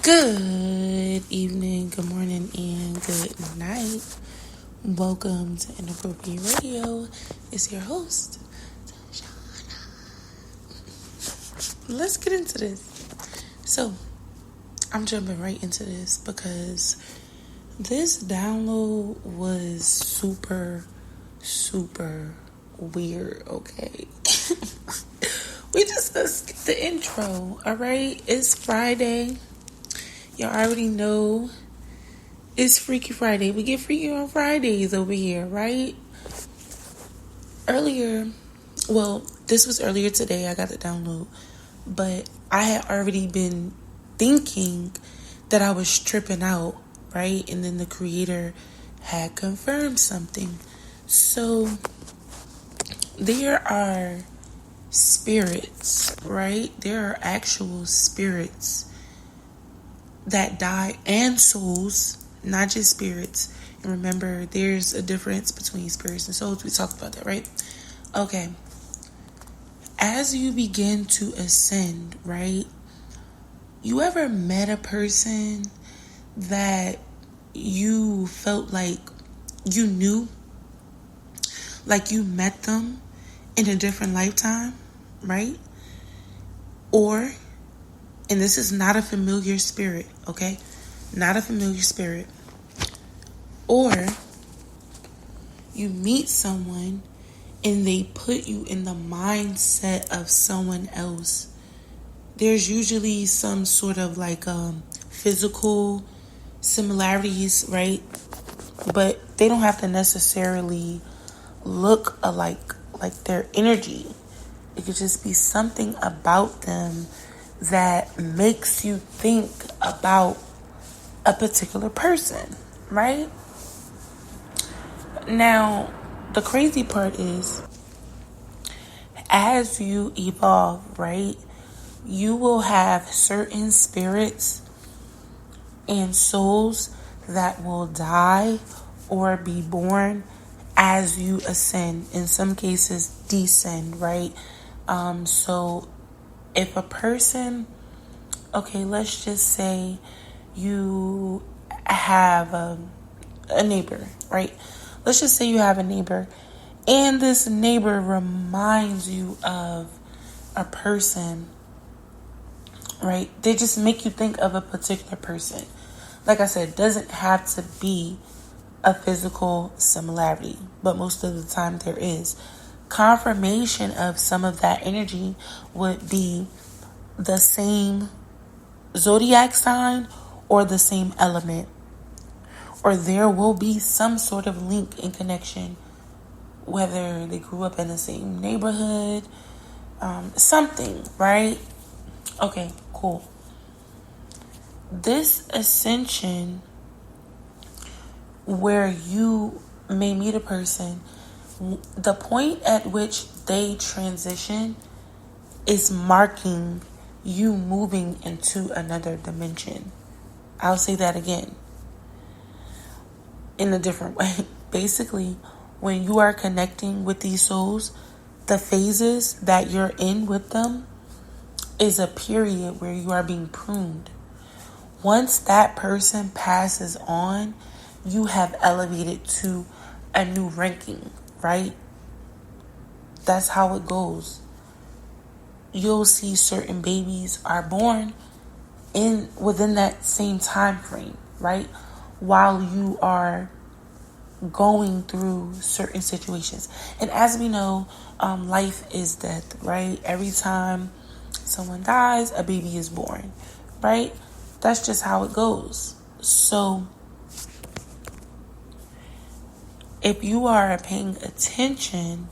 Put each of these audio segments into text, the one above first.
Good evening, good morning, and good night. Welcome to Inappropriate Radio. It's your host, Shauna. Let's get into this. So, I'm jumping right into this because this download was super weird, okay? We just skipped the intro, alright? It's Friday. Y'all already know it's Freaky Friday. We get freaky on Fridays over here, right? This was earlier today. I got the download. But I had already been thinking that I was tripping out, right? And then the creator had confirmed something. So there are spirits, right? There are actual spirits that die, and souls, not just spirits. And remember, there's a difference between spirits and souls. We talked about that, right? Okay. As you begin to ascend, right? You ever met a person that you felt like you knew? Like you met them in a different lifetime, right? Or, and this is not a familiar spirit, okay? Not a familiar spirit. Or you meet someone and they put you in the mindset of someone else. There's usually some sort of physical similarities, right? But they don't have to necessarily look alike, like their energy. It could just be something about them that makes you think about a particular person, right? Now, the crazy part is, as you evolve, right, you will have certain spirits and souls that will die or be born as you ascend. In some cases, descend, right? So if a person, okay, let's just say you have a neighbor, right? Let's just say you have a neighbor, and this neighbor reminds you of a person, right? They just make you think of a particular person. Like I said, it doesn't have to be a physical similarity, but most of the time there is. Confirmation of some of that energy would be the same zodiac sign or the same element, or there will be some sort of link in connection, whether they grew up in the same neighborhood, something, right? Okay, cool. This ascension where you may meet a person, the point at which they transition is marking you moving into another dimension. I'll say that again in a different way. Basically, when you are connecting with these souls, the phases that you're in with them is a period where you are being pruned. Once that person passes on, you have elevated to a new ranking, right? That's how it goes. You'll see certain babies are born within that same time frame, right? While you are going through certain situations. And as we know, life is death, right? Every time someone dies, a baby is born, right? That's just how it goes. So if you are paying attention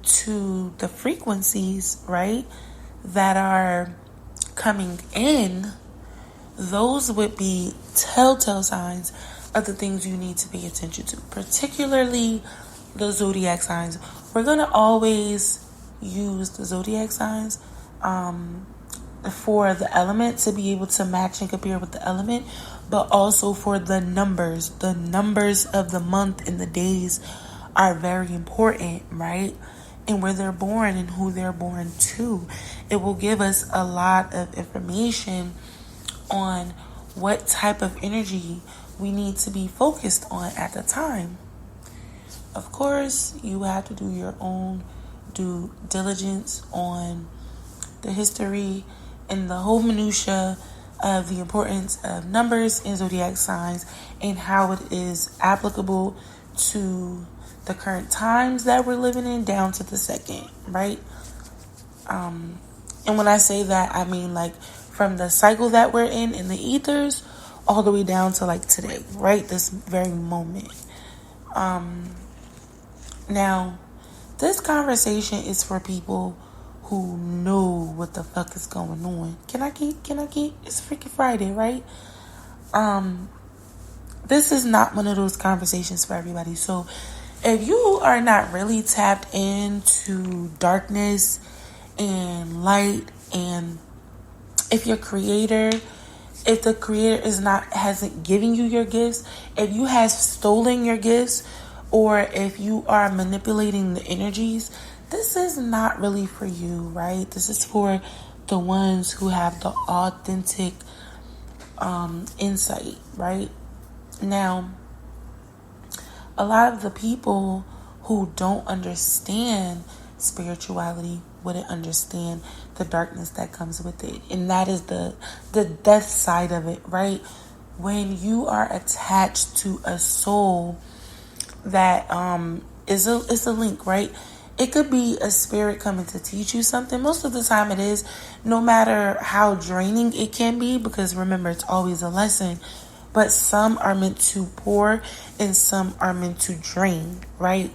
to the frequencies, right, that are coming in, those would be telltale signs of the things you need to pay attention to, particularly the zodiac signs. We're going to always use the zodiac signs for the element to be able to match and compare with the element, but also for the numbers. The numbers of the month and the days are very important, right? And where they're born and who they're born to. It will give us a lot of information on what type of energy we need to be focused on at the time. Of course, you have to do your own due diligence on the history and the whole minutia of the importance of numbers and zodiac signs and how it is applicable to the current times that we're living in down to the second, right? And when I say that, I mean like from the cycle that we're in the ethers all the way down to like today, right? This very moment. Now, this conversation is for people who know what the fuck is going on. Can I get? It's freaking Friday, right? This is not one of those conversations for everybody. So if you are not really tapped into darkness and light, and if the creator hasn't given you your gifts, if you have stolen your gifts, or if you are manipulating the energies, this is not really for you, right? This is for the ones who have the authentic insight, right? Now, a lot of the people who don't understand spirituality wouldn't understand the darkness that comes with it. And that is the death side of it, right? When you are attached to a soul that is a link, right? It could be a spirit coming to teach you something. Most of the time it is, no matter how draining it can be, because remember, it's always a lesson. But some are meant to pour and some are meant to drain, right?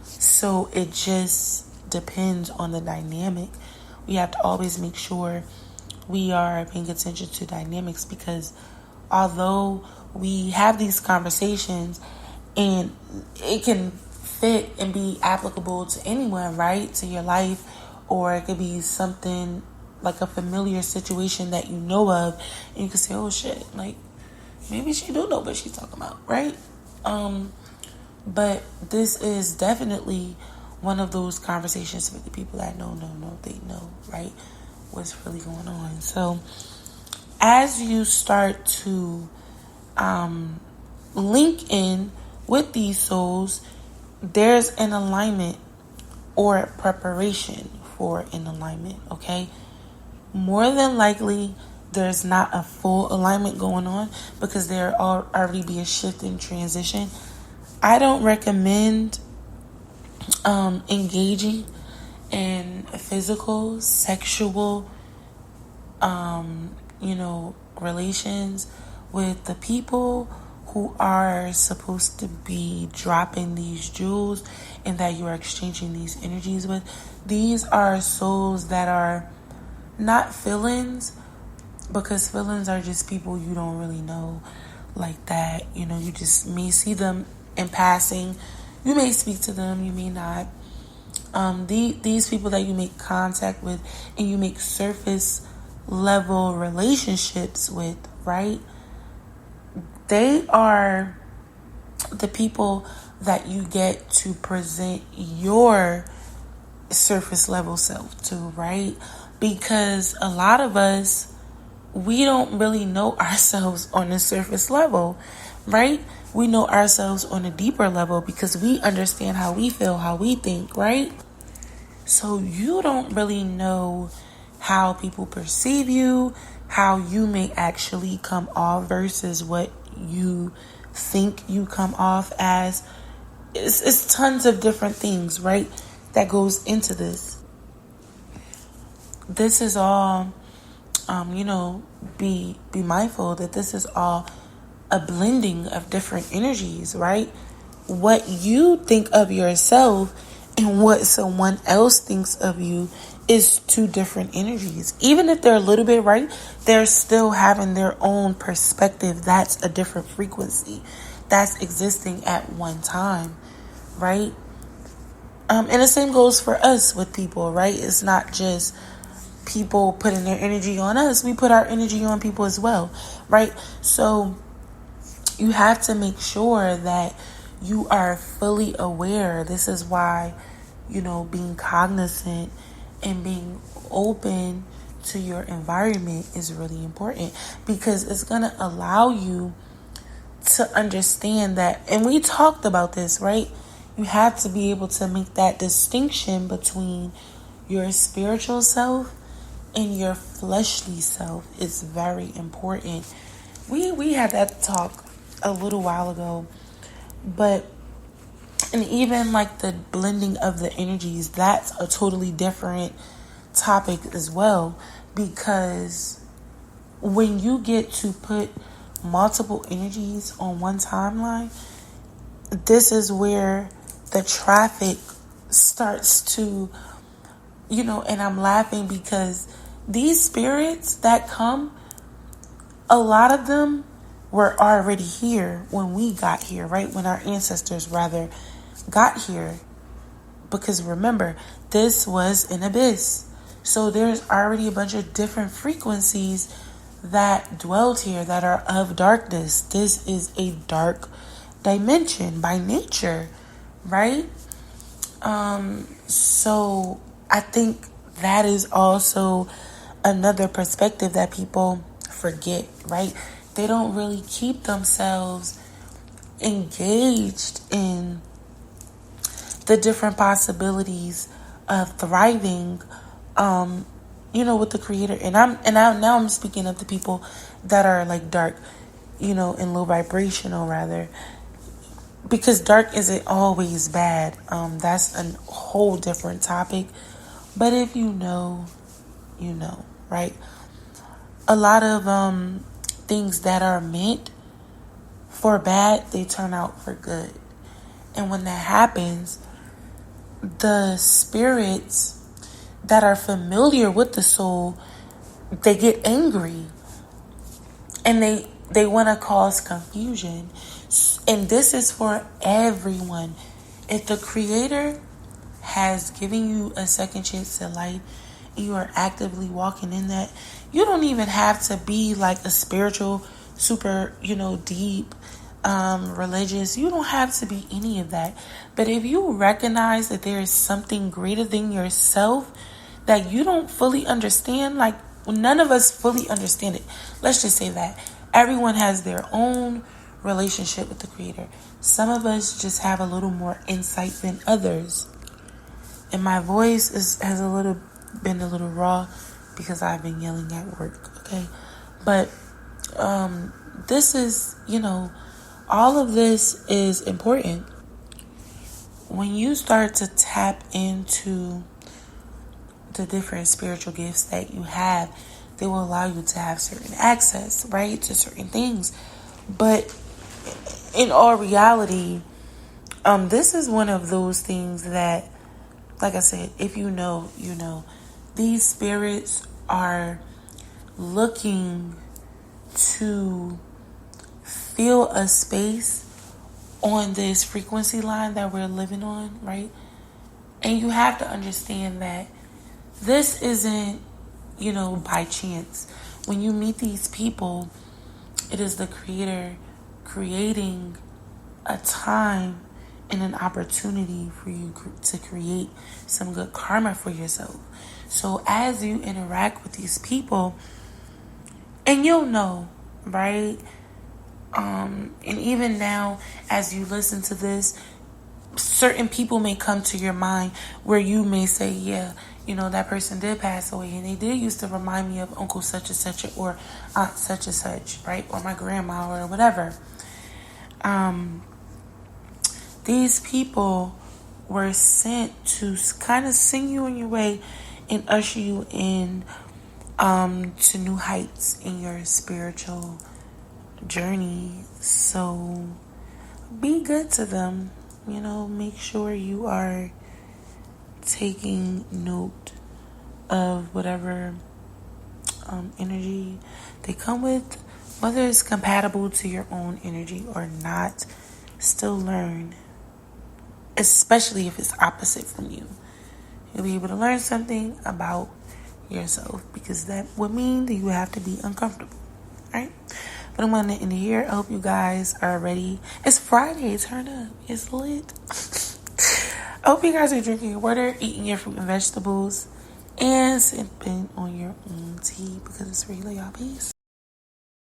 So it just depends on the dynamic. We have to always make sure we are paying attention to dynamics, because although we have these conversations and it can fit and be applicable to anyone, right? To your life, or it could be something like a familiar situation that you know of, and you can say, oh shit, like maybe she do know what she's talking about, right? But this is definitely one of those conversations with the people that know, they know, right? What's really going on. So as you start to link in with these souls, there's an alignment or preparation for an alignment, okay? More than likely, there's not a full alignment going on because there already be a shift in transition. I don't recommend engaging in physical, sexual, relations with the people who are supposed to be dropping these jewels and that you are exchanging these energies with. These are souls that are not villains, because villains are just people you don't really know like that. You just may see them in passing. You may speak to them, you may not. These people that you make contact with and you make surface level relationships with, right? They are the people that you get to present your surface level self to, right? Because a lot of us, we don't really know ourselves on the surface level, right? We know ourselves on a deeper level because we understand how we feel, how we think, right? So you don't really know how people perceive you, how you may actually come off versus what you think you come off as. It's tons of different things, right, that goes into this. This is all, be mindful that this is all a blending of different energies, right? What you think of yourself and what someone else thinks of you is two different energies. Even if they're a little bit right, they're still having their own perspective. That's a different frequency that's existing at one time, right? And the same goes for us with people, right? It's not just people putting their energy on us. We put our energy on people as well, right? So you have to make sure that you are fully aware. This is why, being cognizant and being open to your environment is really important, because it's going to allow you to understand that, and we talked about this, right? You have to be able to make that distinction between your spiritual self and your fleshly self. Is very important. We had that talk a little while ago, but and even like the blending of the energies, that's a totally different topic as well, because when you get to put multiple energies on one timeline, this is where the traffic starts to, and I'm laughing because these spirits that come, a lot of them were already here when we got here, right? When our ancestors rather got here. Because remember, this was an abyss. So there's already a bunch of different frequencies that dwelled here that are of darkness. This is a dark dimension by nature, right? So I think that is also another perspective that people forget, right? They don't really keep themselves engaged in the different possibilities of thriving, with the creator. And now I'm speaking of the people that are like dark, and low vibrational rather, because dark isn't always bad. That's a whole different topic. But if you know, right? A lot of things that are meant for bad, they turn out for good. And when that happens, the spirits that are familiar with the soul, they get angry and they want to cause confusion. And this is for everyone. If the creator has given you a second chance at life, you are actively walking in that, you don't even have to be like a spiritual, super, deep, religious. You don't have to be any of that. But if you recognize that there is something greater than yourself that you don't fully understand, like none of us fully understand it. Let's just say that everyone has their own relationship with the creator. Some of us just have a little more insight than others. And my voice has been a little raw because I've been yelling at work, okay? But this is, all of this is important. When you start to tap into the different spiritual gifts that you have, they will allow you to have certain access, right, to certain things. But in all reality, this is one of those things that, like I said, if you know, these spirits are looking to fill a space on this frequency line that we're living on, right? And you have to understand that this isn't, by chance. When you meet these people, it is the creator creating a time and an opportunity for you to create some good karma for yourself. So as you interact with these people, and you'll know, right? And even now, as you listen to this, certain people may come to your mind where you may say, yeah, that person did pass away, and they did used to remind me of Uncle such and such, or Aunt such and such, right? Or my grandma, or whatever. These people were sent to kind of sing you on your way and usher you in to new heights in your spiritual journey. So be good to them. Make sure you are taking note of whatever energy they come with, whether it's compatible to your own energy or not. Still learn, especially if it's opposite from you. You'll be able to learn something about yourself, because that would mean that you have to be uncomfortable, right? But I'm going to end it here. I hope you guys are ready. It's Friday. Turn up. It's lit. I hope you guys are drinking your water, eating your fruit and vegetables, and sipping on your own tea because it's regular, y'all. Peace.